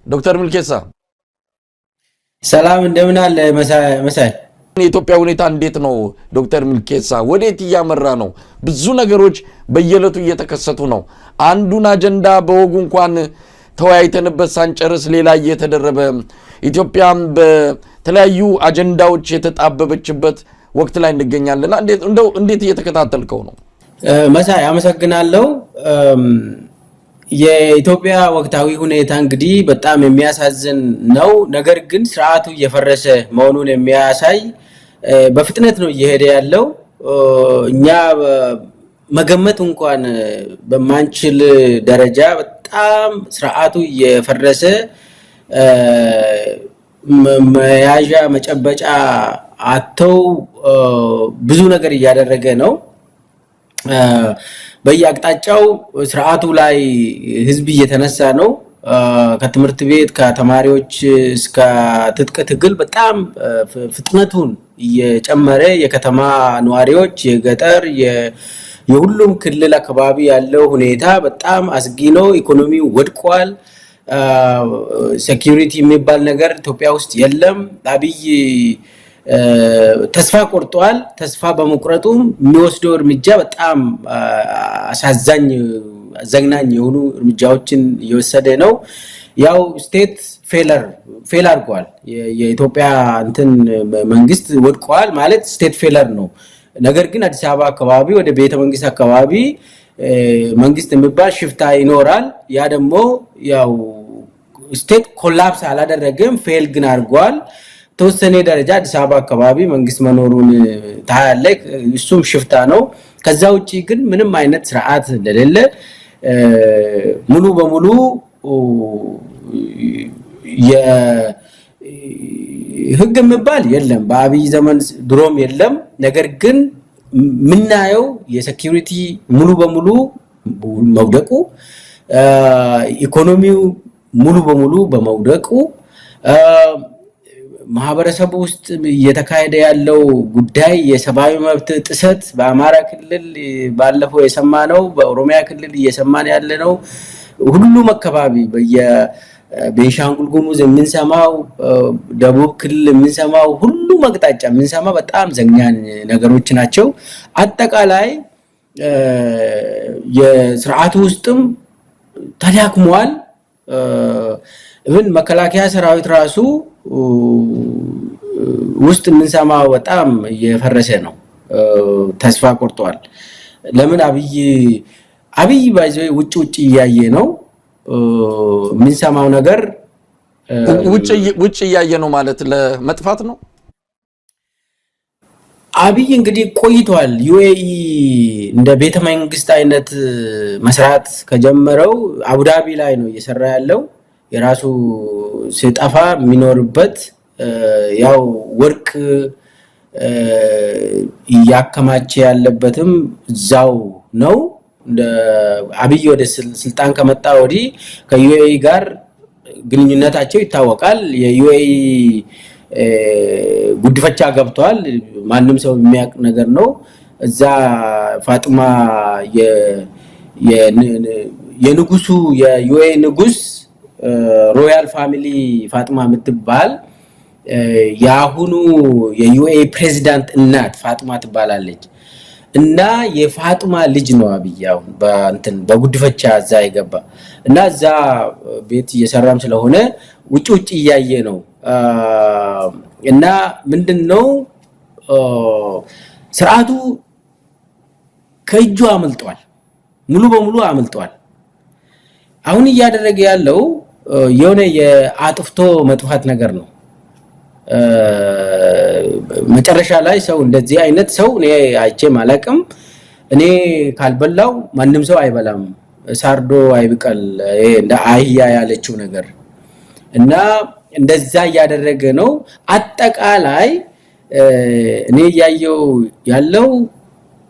ዶክተር ሚልኬሳ ሰላም እንደምን አለ መሳይ የኢትዮጵያ ሁኔታ እንዴት ነው ዶክተር ሚልኬሳ ወዴት ያመራ ነው ብዙ ነገሮች በየለቱ እየተከሰቱ ነው አንዱን አጀንዳ በወጉ እንኳን ተወያይተንበት ሳንጨርስ ሌላ እየተደረበ ኢትዮጵያም በተለያዩ አጀንዳዎች የተጣበበችበት ወቅት ላይ እንገኛለን እንዴት እየተከታተልከው ነው መሳይ አመሰግናለሁ የኢትዮጵያ ወቅታዊ ሁኔታ እንግዲህ በጣም የሚያሳዝን ነው ነገር ግን ስርዓቱ እየፈረሰ መሆኑን የሚያሳይ በፍጥነት ነው እየሄደ ያለው እኛ መገመት እንኳን በማንችል ደረጃ በጣም ስርዓቱ እየፈረሰ መያዣ መጨበጫ አተው ብዙ ነገር እያደረገ ነው በየአቅጣጫው ስርዓቱ ላይ ህዝብ እየተነሳ ነው ከትምርት ቤት ከተማሪዎች እስከ ትጥቅ ትግል በጣም ፍጥነቱን እየጨመረ የከተማ ነዋሪዎች የገጠር የሁሉም ክልል አካባቢ ያለው ሁኔታ በጣም አስጊ ነው ኢኮኖሚው ወድቋል ሴኩሪቲ የሚባል ነገር ኢትዮጵያ ውስጥ የለም አብይ ተስፋ ቆርጧል ተስፋ በመቁረጡም የሚወስደው እርምጃ በጣም አሳዛኝ የሆኑ እርምጃዎችን እየወሰደ ነው ያው ስቴት ፌል አድርጓል የኢትዮጵያ እንትን መንግስት ወድቋል ማለት ስቴት ፌለር ነው ነገር ግን አዲስ አበባ አካባቢ ወደ ቤተ መንግስት አካባቢ መንግስት የሚባል ሽፍታ ይኖራል ያ ደግሞ ያው ስቴት ኮላፕስ አላደረገም ፌል ግን አድርጓል ተወሰነ ደረጃ አዲስ አበባ አካባቢ መንግስት መኖሩን ታያለ እሱም ሽፍታ ነው ከዛ ውጪ ግን ምንም አይነት ስርዓት እንደሌለ ሙሉ በሙሉ የህግ የሚባል የለም በአብይ ዘመን ድሮም የለም ነገር ግን ምናየው የሴኩሪቲ ሙሉ በሙሉ መውደቁ ኢኮኖሚው ሙሉ በሙሉ በመውደቁ ማህበረሰቡ ውስጥ እየተካሄደ ያለው ጉዳይ የሰብአዊ መብት ጥሰት በአማራ ክልል ባለፈው የሰማነው በኦሮሚያ ክልል እየሰማን ያለነው ሁሉም አካባቢ በቤንሻንጉል ጉሙዝ የምንሰማው ደቡብ ክልል የምንሰማው ሁሉም አቅጣጫ የምንሰማው በጣም ዘግናኝ ነገሮች ናቸው አጠቃላይ የስርዓቱ ውስጥም ተዳክሟል even መከላከያ ሰራዊት ራሱ ውስጥ የምንሰማው በጣም የፈረሰ ነው ተስፋ ቆርጧል ለምን አብይ ባይዘው ውጭ ያየ ነው የምንሰማው ነገር ውጭ ያየ ነው ማለት ለመጥፋት ነው አብይ እንግዲህ ቆይቷል ዩኤኢ እንደ ቤተ መንግስት አይነት መስራት ከጀመረው አቡዳቢ ላይ ነው እየሰራ ያለው የራሱ ሲጣፋ የሚኖርበት ያው ወርቅ ያከማቸ ያለበትም ዛው ነው እንደ አብይ ወደ ስልጣን ከመጣ ወዲህ ከዩኤኢ ጋር ግንኙነታቸው ይታወቃል የዩኤኢ ጉድፈቻ ገብቷል ማንንም ሰው የሚያቅ ነገር ነው እዛ ፋጥማ የንጉሱ የዩኤኢ ንጉስ ሮያል ፋሚሊ ፋጥማ ምትባል ያሁኑ የዩኤኢ ፕሬዝዳንት እናት ፋጥማ ትባላለች እና የፋጥማ ልጅ ነው አብያው በጉድፈቻ እዛ ይገባ እና እዛ ቤት እየሰራም ስለሆነ ውጭ እያየ ነው እና ምንድነው ስርዓቱ ከእጁ አመልጧል ሙሉ በሙሉ አመልጧል አሁን እያደረገ ያለው የሆነ የአጥፍቶ መጥፋት ነገር ነው መጨረሻ ላይ ሰው እንደዚህ አይነት ሰው እኔ አይቼ ማለቅም እኔ ካልበላው ማንንም ሰው አይበላም ሳርዶ አይብቀል እንደ አህያ ያለችው ነገር እና እንደዛ ያደረገ ነው አጠቃላይ እኔ ያለው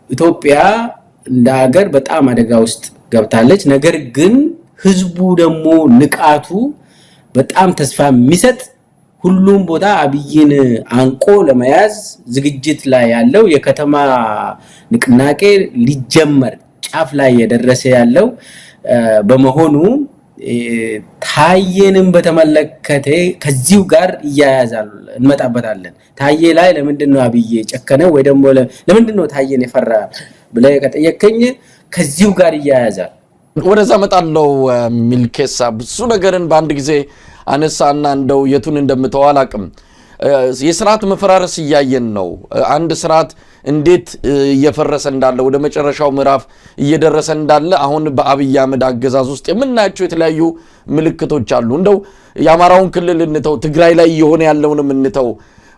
ኢትዮጵያ እንደ ሀገር በጣም አደጋ ውስጥ ገብታለች ነገር ግን ህዝቡ ደግሞ ንቃቱ በጣም ተስፋ የሚሰጥ ሁሉም ቦታ አብይን አንቆ ለመያዝ ዝግጅት ላይ ያለው የከተማ ንቅናቄ ሊጀመር ጫፍ ላይ የደረሰ ያለው በመሆኑ ታየንም በተመለከተ ከዚሁ ጋር ይያያዛል እንመጣበታለን። ታየ ላይ ለምንድነው አብይ ጨከነ ወይ ደግሞ ለምንድነው ታየን የፈራ ብለህ ከጠየቀኝ ከዚሁ ጋር ይያያዛል። ወደዛ መጣለው ሚልኬሳ ብዙ ነገርን በአንድ ጊዜ አነሳና እንደው የቱን እንደምተው አላቅም። የሥርዓት መፈራረስ እያየን ነው። አንድ ሥርዓት እንዴት እየፈረሰ እንዳለ ወደ መጨረሻው ምዕራፍ እየደረሰ እንዳለ አሁን በአብይ አህመድ አገዛዝ ውስጥ የምናያቸው የተለያዩ ምልክቶች አሉ። እንደው የአማራውን ክልል እንተው፣ ትግራይ ላይ የሆነ ያለውንም እንተው።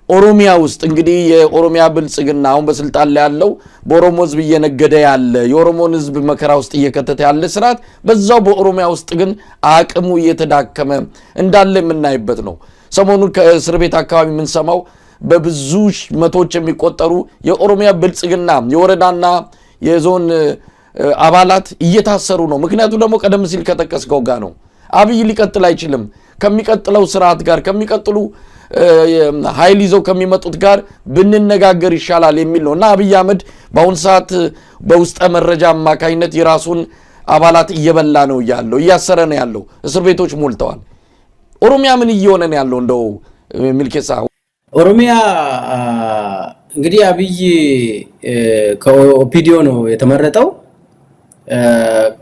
ኦሮሚያ ውስጥ እንግዲህ የኦሮሚያ ብልጽግና አሁን በስልጣን ላይ ያለው በኦሮሞ ህዝብ እየነገደ ያለ የኦሮሞን ህዝብ መከራ ውስጥ እየከተተ ያለ ስርዓት በዛው በኦሮሚያ ውስጥ ግን አቅሙ እየተዳከመ እንዳለ የምናይበት ነው። ሰሞኑን ከእስር ቤት አካባቢ የምንሰማው በብዙ መቶዎች የሚቆጠሩ የኦሮሚያ ብልጽግና የወረዳና የዞን አባላት እየታሰሩ ነው። ምክንያቱ ደግሞ ቀደም ሲል ከተከስከው ጋር ነው። አብይ ሊቀጥል አይችልም። ከሚቀጥለው ስርዓት ጋር ከሚቀጥሉ ኃይል ይዘው ከሚመጡት ጋር ብንነጋገር ይሻላል የሚል ነውና አብይ አህመድ በአሁን ሰዓት በውስጠ መረጃ አማካኝነት የራሱን አባላት እየበላ ነው ያለው፣ እያሰረ ነው ያለው። እስር ቤቶች ሞልተዋል። ኦሮሚያ ምን እየሆነ ነው ያለው? እንደው ሚልኬሳ ኦሮሚያ እንግዲህ አብይ ከኦፒዲዮ ነው የተመረጠው።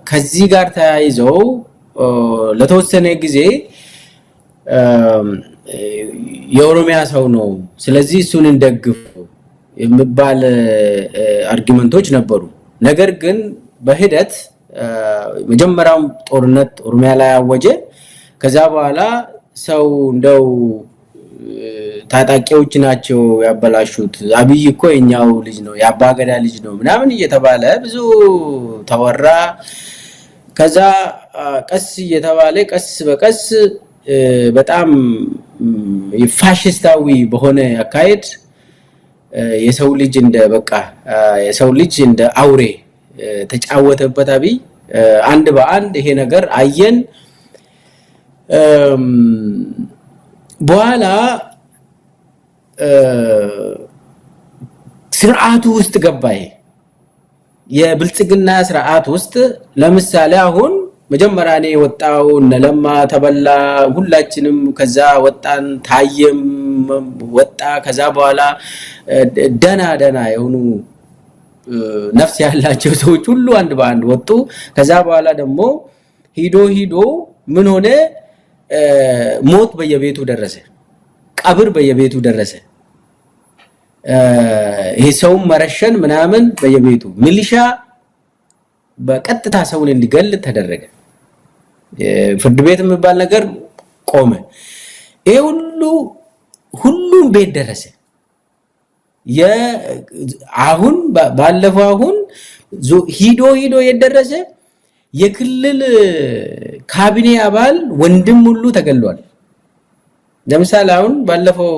ከዚህ ጋር ተያይዘው ለተወሰነ ጊዜ የኦሮሚያ ሰው ነው ስለዚህ እሱን እንደግፍ የሚባል አርጊመንቶች ነበሩ። ነገር ግን በሂደት መጀመሪያው ጦርነት ኦሮሚያ ላይ አወጀ። ከዛ በኋላ ሰው እንደው ታጣቂዎች ናቸው ያበላሹት፣ አብይ እኮ የኛው ልጅ ነው ያባገዳ ልጅ ነው ምናምን እየተባለ ብዙ ተወራ። ከዛ ቀስ እየተባለ ቀስ በቀስ በጣም ፋሽስታዊ በሆነ አካሄድ የሰው ልጅ እንደ በቃ የሰው ልጅ እንደ አውሬ ተጫወተበት አብይ። አንድ በአንድ ይሄ ነገር አየን። በኋላ ስርዓቱ ውስጥ ገባይ የብልጽግና ስርዓት ውስጥ ለምሳሌ አሁን መጀመሪያ እኔ ወጣው ነለማ ተበላ ሁላችንም ከዛ ወጣን፣ ታየም ወጣ። ከዛ በኋላ ደና የሆኑ ነፍስ ያላቸው ሰዎች ሁሉ አንድ በአንድ ወጡ። ከዛ በኋላ ደግሞ ሂዶ ምን ሆነ? ሞት በየቤቱ ደረሰ፣ ቀብር በየቤቱ ደረሰ። ይሄ ሰው መረሸን ምናምን በየቤቱ ሚሊሻ በቀጥታ ሰውን እንዲገል ተደረገ። ፍርድ ቤት የሚባል ነገር ቆመ። ይሄ ሁሉም ቤት ደረሰ። አሁን ባለፈው አሁን ሂዶ የደረሰ የክልል ካቢኔ አባል ወንድም ሁሉ ተገሏል። ለምሳሌ አሁን ባለፈው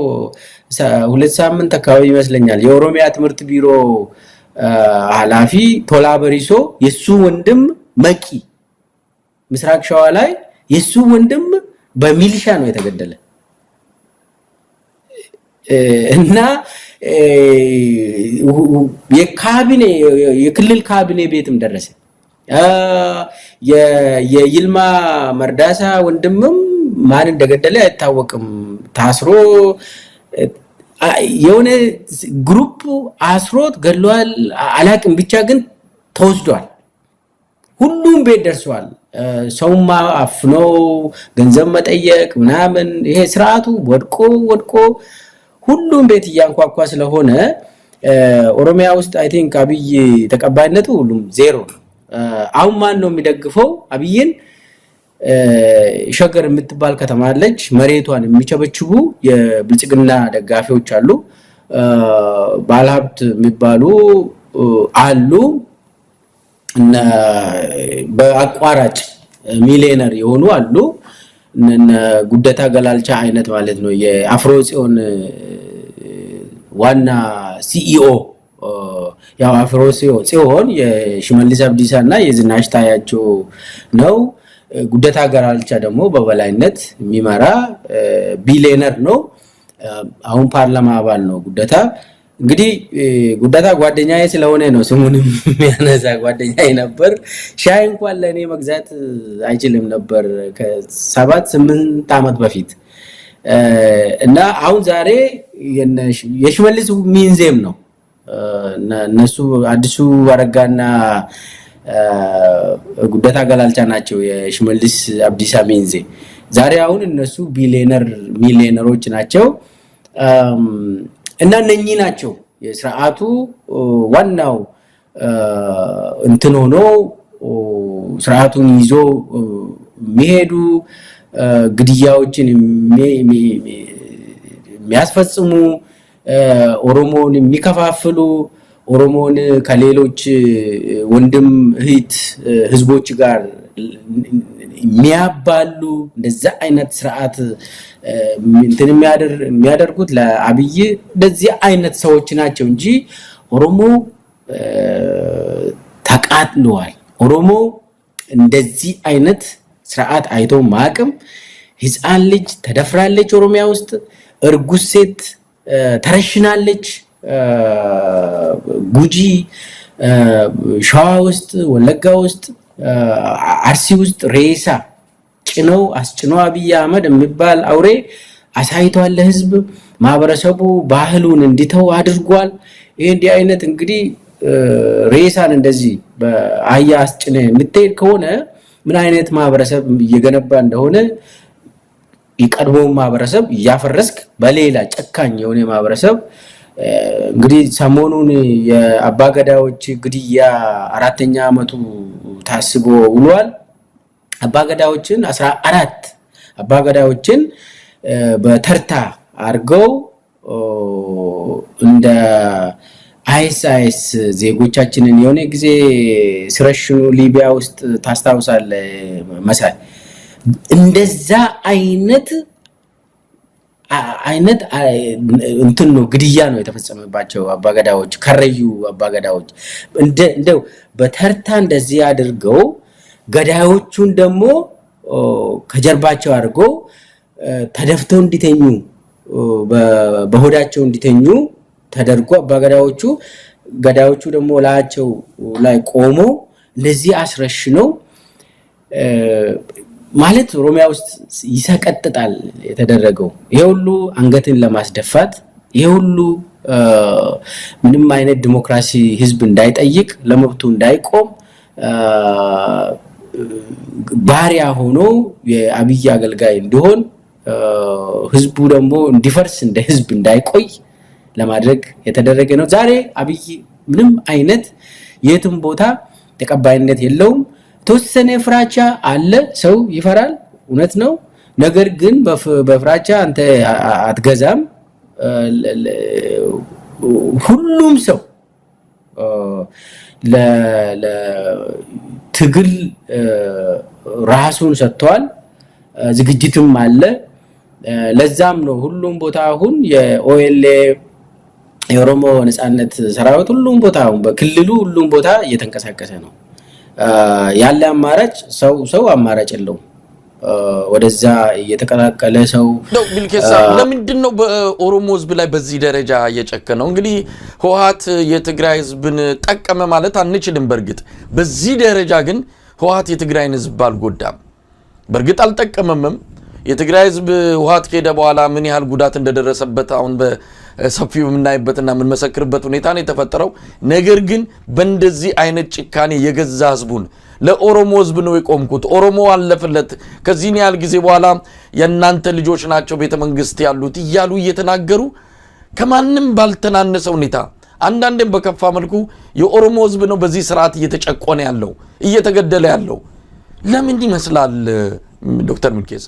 2 ሳምንት አካባቢ ይመስለኛል የኦሮሚያ ትምህርት ቢሮ ኃላፊ ቶላ በሪሶ የሱ ወንድም መቂ ምስራቅ ሸዋ ላይ የሱ ወንድም በሚሊሻ ነው የተገደለ እና የካቢኔ የክልል ካቢኔ ቤትም ደረሰ። የይልማ መርዳሳ ወንድምም ማን እንደገደለ አይታወቅም፣ ታስሮ የሆነ ግሩፕ አስሮት ገሏል አላቅም፣ ብቻ ግን ተወስዷል። ሁሉም ቤት ደርሷል። ሰውማ አፍኖ ገንዘብ መጠየቅ ምናምን ይሄ ስርዓቱ ወድቆ ሁሉም ቤት እያንኳኳ ስለሆነ ኦሮሚያ ውስጥ አይ ቲንክ አብይ ተቀባይነቱ ሁሉም ዜሮ ነው። አሁን ማን ነው የሚደግፈው አብይን? ሸገር የምትባል ከተማ አለች። መሬቷን የሚቸበችቡ የብልጽግና ደጋፊዎች አሉ። ባለሀብት የሚባሉ አሉ እና በአቋራጭ ሚሊዮነር የሆኑ አሉ። እነ ጉደታ ገላልቻ አይነት ማለት ነው። የአፍሮ ጽዮን ዋና ሲኢኦ ያው አፍሮ ጽዮን የሽመልስ አብዲሳና የዝናሽ ታያቸው ነው። ጉደታ ገላልቻ ደግሞ በበላይነት የሚመራ ቢሊዮነር ነው። አሁን ፓርላማ አባል ነው ጉደታ። እንግዲህ ጉዳታ ጓደኛዬ ስለሆነ ነው ስሙንም የሚያነሳ ጓደኛዬ ነበር። ሻይ እንኳን ለኔ መግዛት አይችልም ነበር ከ7-8 ዓመት በፊት እና አሁን ዛሬ የሽመልስ ሚንዜም ነው እነሱ አዲሱ አረጋና ጉዳታ ገላልቻ ናቸው የሽመልስ አብዲሳ ሚንዜ። ዛሬ አሁን እነሱ ሚሊዮነሮች ናቸው እና እነኚህ ናቸው የሥርዓቱ ዋናው እንትን ሆኖ ሥርዓቱን ይዞ የሚሄዱ ግድያዎችን የሚያስፈጽሙ ኦሮሞን የሚከፋፍሉ ኦሮሞን ከሌሎች ወንድም እህት ህዝቦች ጋር የሚያባሉ እንደዛ አይነት ሥርዓት እንትን የሚያደርጉት ለአብይ እንደዚህ አይነት ሰዎች ናቸው እንጂ ኦሮሞ ተቃጥሏል። ኦሮሞ እንደዚህ አይነት ሥርዓት አይቶ ማቅም ህፃን ልጅ ተደፍራለች ኦሮሚያ ውስጥ እርጉዝ ሴት ተረሽናለች ጉጂ ሸዋ ውስጥ ወለጋ ውስጥ አርሲ ውስጥ ሬሳ ጭነው አስጭነው አብይ አህመድ የሚባል አውሬ አሳይቷል ለህዝብ ማህበረሰቡ ባህሉን እንዲተው አድርጓል። ይሄ እንዲህ አይነት እንግዲህ ሬሳን እንደዚህ በአህያ አስጭነ የምትሄድ ከሆነ ምን አይነት ማህበረሰብ እየገነባ እንደሆነ የቀድሞው ማህበረሰብ ያፈረስክ በሌላ ጨካኝ የሆነ ማህበረሰብ እንግዲህ ሰሞኑን የአባገዳዎች ግድያ 4ኛ ዓመቱ ታስቦ ውሏል። አባገዳዎችን 14 አባገዳዎችን በተርታ አርገው እንደ አይኤስ ዜጎቻችንን የሆነ ጊዜ ስረሽኑ ሊቢያ ውስጥ ታስታውሳለህ መሳይ እንደዛ አይነት እንትን ነው ግድያ ነው የተፈጸመባቸው አባገዳዎች ከረዩ አባገዳዎች እንደው በተርታ እንደዚህ አድርገው ገዳዮቹን ደግሞ ከጀርባቸው አድርገው ተደፍተው እንዲተኙ በሆዳቸው እንዲተኙ ተደርጎ አባገዳዎቹ ገዳዮቹ ደግሞ ላያቸው ላይ ቆሞ እንደዚህ አስረሽነው ማለት ኦሮሚያ ውስጥ ይሰቀጥጣል የተደረገው። ይሄ ሁሉ አንገትን ለማስደፋት ይሄ ሁሉ ምንም አይነት ዲሞክራሲ ህዝብ እንዳይጠይቅ ለመብቱ እንዳይቆም ባሪያ ሆኖ የአብይ አገልጋይ እንዲሆን ህዝቡ ደግሞ እንዲፈርስ እንደ ህዝብ እንዳይቆይ ለማድረግ የተደረገ ነው። ዛሬ አብይ ምንም አይነት የትም ቦታ ተቀባይነት የለውም። ተወሰነ ፍራቻ አለ፣ ሰው ይፈራል፣ እውነት ነው። ነገር ግን በፍራቻ አንተ አትገዛም። ሁሉም ሰው ለትግል ራሱን ሰጥቷል፣ ዝግጅትም አለ። ለዛም ነው ሁሉም ቦታ አሁን የኦኤልኤ የኦሮሞ ነጻነት ሰራዊት ሁሉም ቦታ አሁን በክልሉ ሁሉም ቦታ እየተንቀሳቀሰ ነው። ያለ አማራጭ ሰው አማራጭ የለውም። ወደዛ እየተቀላቀለ ሰው ነው ቢልኬሳ ለምንድነው በኦሮሞ ህዝብ ላይ በዚህ ደረጃ እየጨከነው? እንግዲህ ህወሓት የትግራይ ህዝብን ጠቀመ ማለት አንችልም። በርግጥ በዚህ ደረጃ ግን ህወሓት የትግራይን ህዝብ አልጎዳም። በርግጥ አልጠቀመምም። የትግራይ ህዝብ ህወሓት ከሄደ በኋላ ምን ያህል ጉዳት እንደደረሰበት አሁን በሰፊው የምናይበትና የምንመሰክርበት ሁኔታ ነው የተፈጠረው። ነገር ግን በእንደዚህ አይነት ጭካኔ የገዛ ህዝቡን ለኦሮሞ ህዝብ ነው የቆምኩት፣ ኦሮሞ አለፈለት፣ ከዚህ ያህል ጊዜ በኋላ የእናንተ ልጆች ናቸው ቤተ መንግስት ያሉት እያሉ እየተናገሩ ከማንም ባልተናነሰ ሁኔታ አንዳንዴም በከፋ መልኩ የኦሮሞ ህዝብ ነው በዚህ ስርዓት እየተጨቆነ ያለው እየተገደለ ያለው። ለምን ይመስላል ዶክተር ሚልኬሳ?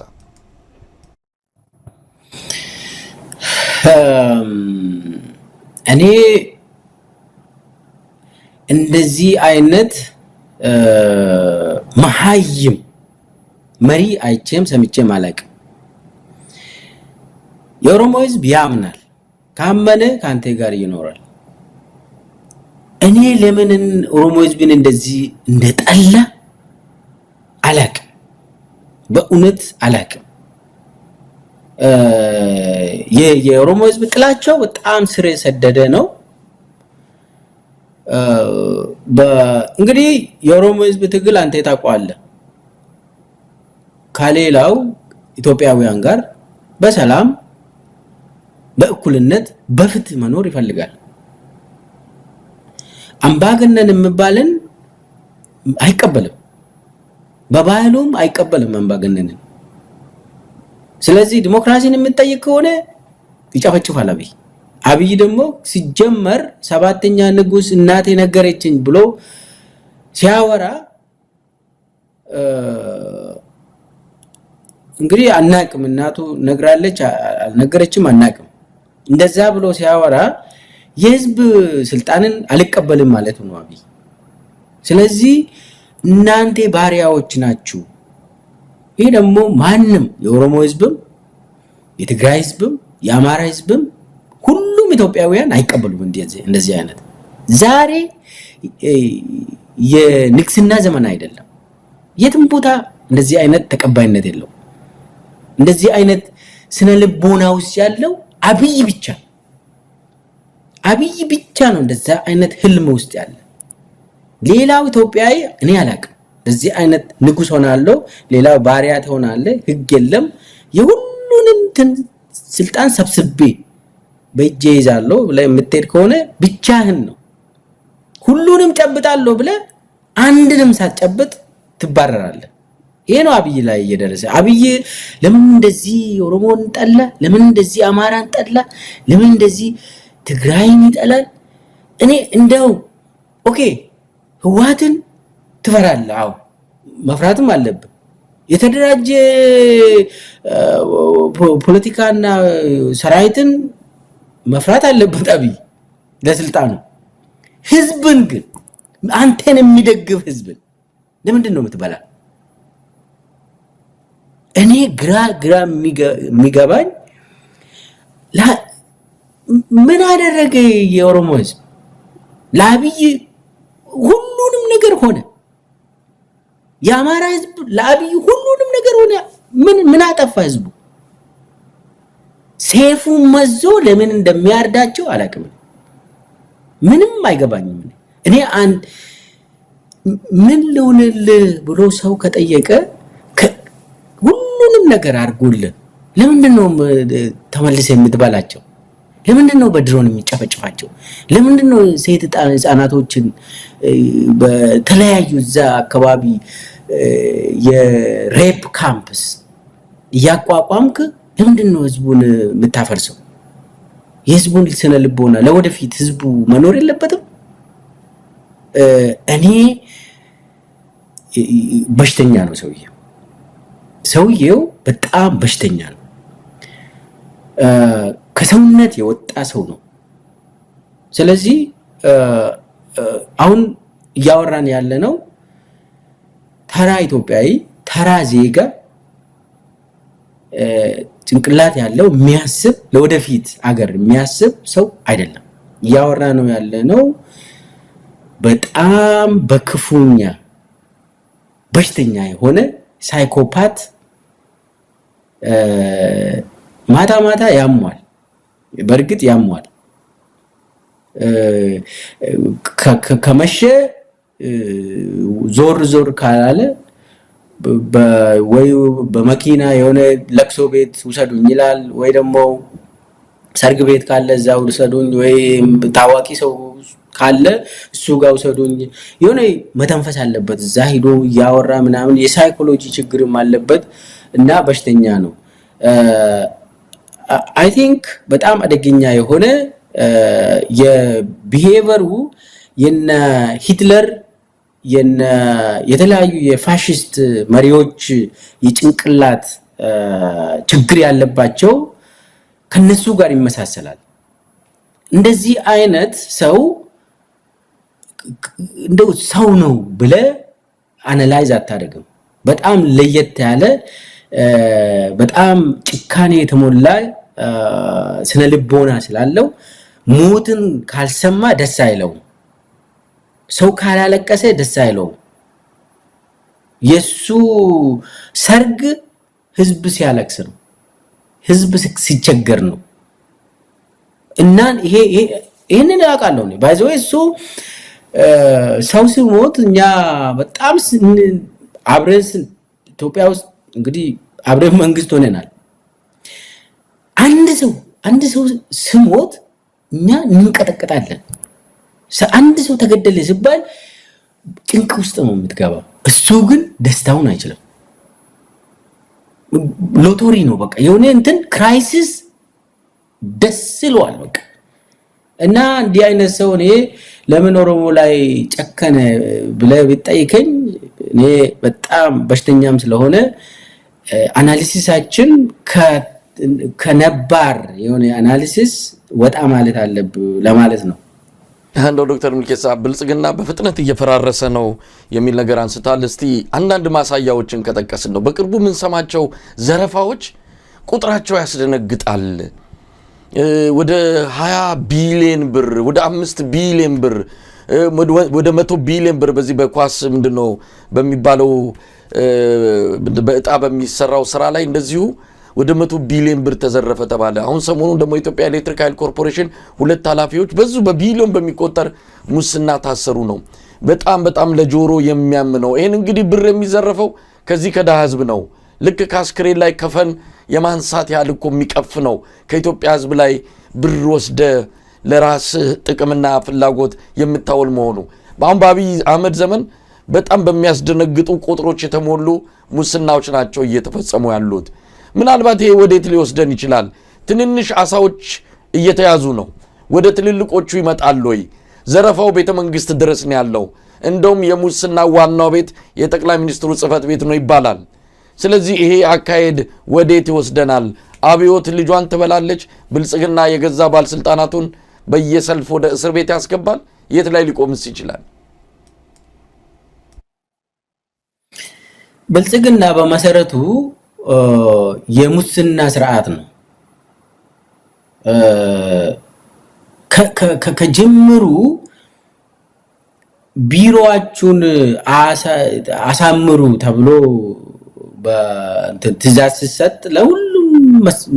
እኔ እንደዚህ አይነት መሀይም መሪ አይቼም ሰምቼም አላውቅም። የኦሮሞ ህዝብ ያምናል፣ ካመነ ካንተ ጋር ይኖራል። እኔ ለምን ኦሮሞ ህዝብን እንደዚህ እንደጠላ አላውቅም፣ በእውነት አላውቅም። የኦሮሞ ህዝብ ጥላቻው በጣም ስር የሰደደ ነው። እንግዲህ የኦሮሞ ህዝብ ትግል አንተ ታውቀዋለህ ከሌላው ኢትዮጵያውያን ጋር በሰላም በእኩልነት በፍትህ መኖር ይፈልጋል አምባገነን የሚባልን አይቀበልም በባህሉም አይቀበልም አምባገነንን ስለዚህ ዲሞክራሲን የምትጠይቅ ከሆነ ይጨፈጭፋል አብይ ደግሞ ሲጀመር ሰባተኛ ንጉስ እናቴ ነገረችኝ ብሎ ሲያወራ እንግዲህ አናቅም እናቱ ነግራለች አልነገረችም አናቅም እንደዛ ብሎ ሲያወራ የህዝብ ስልጣንን አልቀበልም ማለት ነው አብይ ስለዚህ እናንተ ባሪያዎች ናችሁ ይሄ ደግሞ ማንንም የኦሮሞ ህዝብም የትግራይ ህዝብም የአማራ ህዝብም ሁሉም ኢትዮጵያውያን አይቀበሉም እንደዚህ አይነት ዛሬ የንግስና ዘመን አይደለም የትም ቦታ እንደዚህ አይነት ተቀባይነት የለው እንደዚህ አይነት ስነ ልቦና ውስጥ ያለው አብይ ብቻ ነው እንደዛ አይነት ህልም ውስጥ ያለ ሌላው ኢትዮጵያዊ እኔ አላውቅም እንደዚህ አይነት ንጉስ ሆናለሁ ሌላው ባሪያ ሆናለ ህግ የለም የሁሉንም ስልጣን ሰብስቤ በእጄ ይዛለሁ ብለህ የምትሄድ ከሆነ ብቻህን ነው ሁሉንም ጨብጣለሁ ብለህ አንድንም ሳትጨብጥ ትባረራለህ ይሄ ነው አብይ ላይ እየደረሰ አብይ ለምን እንደዚህ ኦሮሞን ጠላ ለምን እንደዚህ አማራን ጠላ ለምን እንደዚህ ትግራይን ይጠላል እኔ እንደው ኦኬ ህዋትን ትፈራለህ አው መፍራትም አለብህ የተደራጀ ፖለቲካና ሰራዊትን መፍራት አለበት አብይ ለስልጣኑ ህዝብን ግን አንተን የሚደግፍ ህዝብን ለምንድን ነው የምትበላ እኔ ግራ የሚገባኝ ምን አደረገ የኦሮሞ ህዝብ ለአብይ ሁሉንም ነገር ሆነ የአማራ ህዝብ ለአብይ ሁሉንም ነገር ሆነ ምን አጠፋ ህዝቡ ሴፉ መዞ ለምን እንደሚያርዳቸው አላውቅም ምንም አይገባኝም እኔ አንድ ምን ልውልል ብሎ ሰው ከጠየቀ ሁሉንም ነገር አርጉልህ ለምንድነው ተመልሰ የምትባላቸው ለምንድነው በድሮን የሚጨፈጭፋቸው ለምንድነው ሴት ህፃናቶችን በተለያዩ እዛ አካባቢ የሬፕ ካምፕስ ያቋቋምክ ለምንድነው ህዝቡን የምታፈርሰው የህዝቡን ስነ ልቦና ለወደፊት ህዝቡ መኖር የለበትም እኔ በሽተኛ ነው ሰውየው በጣም በሽተኛ ነው ከሰውነት የወጣ ሰው ነው ስለዚህ አሁን ያወራን ያለነው ተራ ኢትዮጵያዊ ተራ ዜጋ ጭንቅላት ያለው የሚያስብ ለወደፊት አገር የሚያስብ ሰው አይደለም ያወራነው ያለነው በጣም በክፉኛ በሽተኛ የሆነ ሳይኮፓት ማታ ያሟል በርግጥ ያሟል ከመሸ ዞር ካላለ ወይ በመኪና የሆነ ለቅሶ ቤት ውሰዱኝ ይላል ወይ ደግሞ ሰርግ ቤት ካለ እዛው ውሰዱኝ ወይ ታዋቂ ሰው ካለ እሱ ጋር ውሰዱኝ የሆነ መተንፈስ አለበት እዛ ሄዶ ያወራ ምናምን የሳይኮሎጂ ችግርም አለበት እና በሽተኛ ነው I think በጣም አደገኛ የሆነ የቢሄቨሩ የነ ሂትለር የተለያዩ የፋሺስት መሪዎች የጭንቅላት ችግር ያለባቸው ከነሱ ጋር ይመሳሰላል እንደዚህ አይነት ሰው እንደው ሰው ነው ብለ አናላይዝ አታደርግም በጣም ለየት ያለ በጣም ጭካኔ የተሞላ ስነ ልቦና ስላለው ሞትን ካልሰማ ደስ አይለው ሰው ካላለቀሰ ደስ አይለው የሱ ሰርግ ህዝብ ሲያለቅስ ነው ህዝብ ሲቸገር ነው እና ይሄንን ያውቃለሁ ነው ባይዘው እሱ ሰው ሲሞት እኛ በጣም አብረን ኢትዮጵያ ውስጥ እንግዲህ አብረን መንግስት ሆነናል። አንድ ሰው ሲሞት እኛ እንቀጠቀጣለን። አንድ ሰው ተገደለ ሲባል ጭንቅ ውስጥ ነው የምትገባው። እሱ ግን ደስታውን አይችልም። ሎተሪ ነው በቃ የሆነ እንትን ክራይሲስ ደስ ይለዋል በቃ። እና እንዲህ አይነት ሰው እኔ ለምን ኦሮሞ ላይ ጨከነ ብለህ ብትጠይቀኝ እኔ በጣም በሽተኛም ስለሆነ አናሊሲሳችን ከነባር የሆነ አናሊሲስ ወጣ ማለት አለብህ ለማለት ነው። እንደው ዶክተር ሚልኬሳ ብልጽግና በፍጥነት እየፈራረሰ ነው የሚል ነገር አንስታል። እስቲ አንዳንድ ማሳያዎችን ከጠቀስን ነው በቅርቡ ምን ሰማቸው ዘረፋዎች ቁጥራቸው ያስደነግጣል። ወደ 20 ቢሊዮን ብር ወደ 5 ቢሊዮን ብር ወደ 100 ቢሊዮን ብር በዚህ በኳስ ምንድነው በሚባለው በእጣ በሚሰራው ስራ ላይ እንደዚሁ ወደ 100 ቢሊዮን ብር ተዘረፈ ተባለ። አሁን ሰሞኑን ደግሞ ኢትዮጵያ ኤሌክትሪክ ኃይል ኮርፖሬሽን 2 ኃላፊዎች በዙ በቢሊዮን በሚቆጠር ሙስና ታሰሩ ነው። በጣም ለጆሮ የሚያምነው ይሄን እንግዲህ ብር የሚዘረፈው ከዚህ ከደሃ ህዝብ ነው። ልክ ካስክሬን ላይ ከፈን የማንሳት ያህል እኮ የሚቀፍ ነው። ከኢትዮጵያ ህዝብ ላይ ብር ወስደ ለራስ ጥቅምና ፍላጎት የምታውል መሆኑ በአሁን በአብይ አህመድ ዘመን በጣም በሚያስደነግጡ ቁጥሮች የተሞሉ ሙስናዎች ናቸው እየተፈጸሙ ያሉት። ምናልባት ይሄ ወዴት ሊወስደን ይችላል? ትንንሽ አሳዎች እየተያዙ ነው። ወደ ትልልቆቹ ይመጣል ወይ? ዘረፋው ቤተ መንግስት ድረስ ነው ያለው። እንደውም የሙስና ዋናው ቤት የጠቅላይ ሚኒስትሩ ጽህፈት ቤት ነው ይባላል። ስለዚህ ይሄ አካሄድ ወዴት ይወስደናል? አብዮት ልጇን ትበላለች። ብልጽግና የገዛ ባለስልጣናቱን በየሰልፍ ወደ እስር ቤት ያስገባል። የት ላይ ሊቆምስ ይችላል? ብልጽግና በመሰረቱ የሙስና ስርዓት ነው። ከጅምሩ ቢሮአችሁን አሳምሩ ተብሎ በትዕዛዝ ሲሰጥ ለሁሉም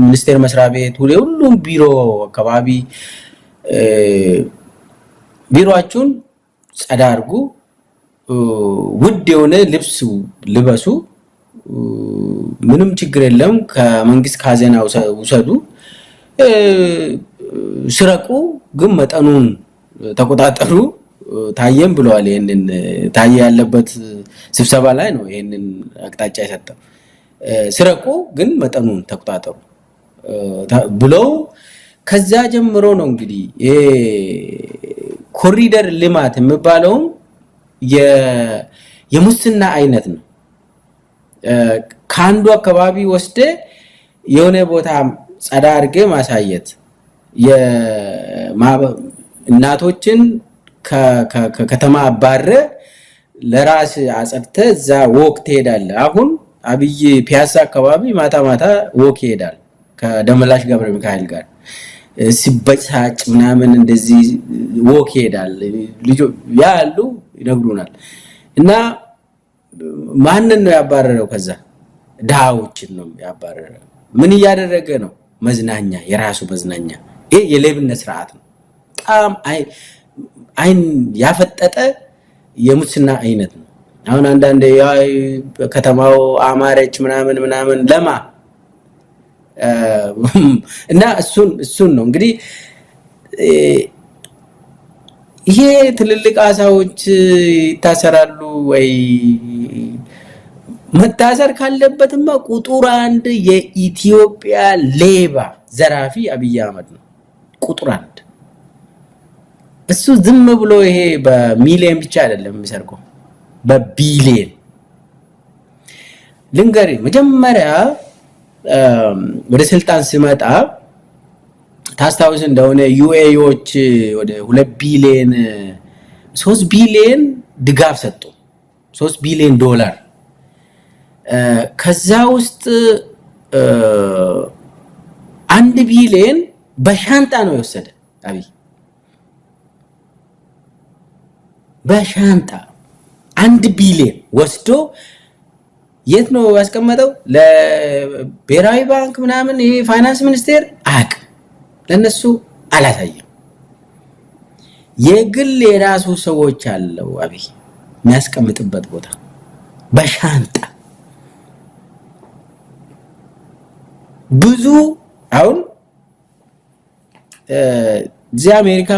ሚኒስቴር መስሪያ ቤት ሁሉም ቢሮ አካባቢ ቢሮአችሁን ጸዳ አድርጉ፣ ውድ የሆነ ልብስ ልበሱ፣ ምንም ችግር የለም፣ ከመንግስት ካዜና ውሰዱ፣ ስረቁ፣ ግን መጠኑን ተቆጣጠሩ ታየም ብለዋል። ይሄንን ታየ ያለበት ስብሰባ ላይ ነው ይሄንን አቅጣጫ የሰጠው። ስረቁ ግን መጠኑን ተቆጣጠሩ ብለው ከዛ ጀምሮ ነው እንግዲህ የኮሪደር ልማት የሚባለው የሙስና አይነት ነው። ካንዱ አካባቢ ወስደ የሆነ ቦታ ጸዳ አድርገ ማሳየት፣ እናቶችን ከከተማ አባረ ለራስ አጸድተ እዛ ወክ ትሄዳለ። አሁን አብይ ፒያሳ አካባቢ ማታ ወክ ይሄዳል ከደመላሽ ገብረ ሚካኤል ጋር ሲበሳጭ ምናምን እንደዚህ ወክ ይሄዳል። ልጆች ያሉ ይነግሩናል። እና ማንን ነው ያባረረው? ከዛ ዳዎችን ነው ያባረረው። ምን እያደረገ ነው? መዝናኛ፣ የራሱ መዝናኛ። ይሄ የሌብነት ስርዓት ነው። በጣም አይን ያፈጠጠ የሙስና አይነት ነው። አሁን አንዳንዴ ከተማው አማረች ምናምን ለማ እና እሱን ነው እንግዲህ ይሄ ትልልቅ አሳዎች ይታሰራሉ ወይ? መታሰር ካለበትማ ቁጥር 1 የኢትዮጵያ ሌባ ዘራፊ አብይ አህመድ ነው። ቁጥር 1 እሱ ዝም ብሎ ይሄ በሚሊዮን ብቻ አይደለም የሚሰርቀው፣ በቢሊዮን። ልንገሪ መጀመሪያ ወደ ስልጣን ሲመጣ ታስታውስ እንደሆነ ዩኤዎች ወደ 2 ቢሊዮን 3 ቢሊዮን ድጋፍ ሰጡ። 3 ቢሊዮን ዶላር። ከዛ ውስጥ 1 ቢሊዮን በሻንጣ ነው የወሰደ አብይ። በሻንጣ 1 ቢሊዮን ወስዶ የት ነው ያስቀመጠው? ለብሔራዊ ባንክ ምናምን ይሄ ፋይናንስ ሚኒስቴር አያውቅም፣ ለነሱ አላሳየም። የግል የራሱ ሰዎች አለው አብይ የሚያስቀምጥበት ቦታ በሻንጣ ብዙ አሁን እዚህ አሜሪካ